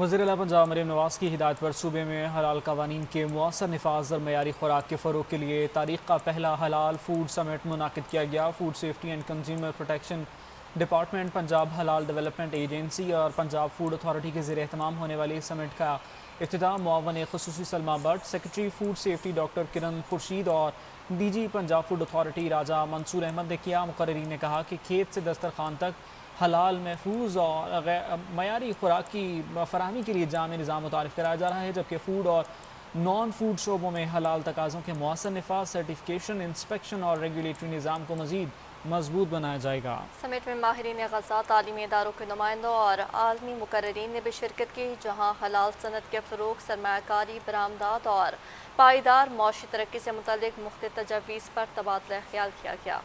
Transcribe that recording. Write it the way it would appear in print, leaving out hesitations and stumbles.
وزیر اعلیٰ پنجاب مریم نواز کی ہدایت پر صوبے میں حلال قوانین کے مؤثر نفاذ اور معیاری خوراک کے فروغ کے لیے تاریخ کا پہلا حلال فوڈ سمٹ منعقد کیا گیا۔ Food safety and consumer protection department, Punjab حلال ڈیولپمنٹ ایجنسی اور پنجاب فوڈ اتھارٹی کے زیر اہتمام ہونے والی اس سمٹ کا افتتاح معاون خصوصی Salma Butt, secretary food safety doctor Kiran Khurshid اور D G Punjab food authority Raja Mansoor Ahmed نے کیا۔ مقررین نے کہا کہ کھیت سے دسترخوان تک حلال، محفوظ اور معیاری خوراک کی فراہمی کے لیے جامع نظام متعارف کرایا جا رہا ہے، جبکہ فوڈ اور نان فوڈ شعبوں میں حلال تقاضوں کے مؤثر نفاذ، سرٹیفکیشن، انسپیکشن اور ریگولیٹری نظام کو مزید مضبوط بنایا جائے گا۔ سمٹ میں ماہرین غذا، تعلیمی اداروں کے نمائندوں اور عالمی مقررین نے بھی شرکت کی، جہاں حلال صنعت کے فروغ، سرمایہ کاری، برآمدات اور پائیدار معاشی ترقی سے متعلق مختلف تجاویز پر تبادلہ خیال کیا گیا۔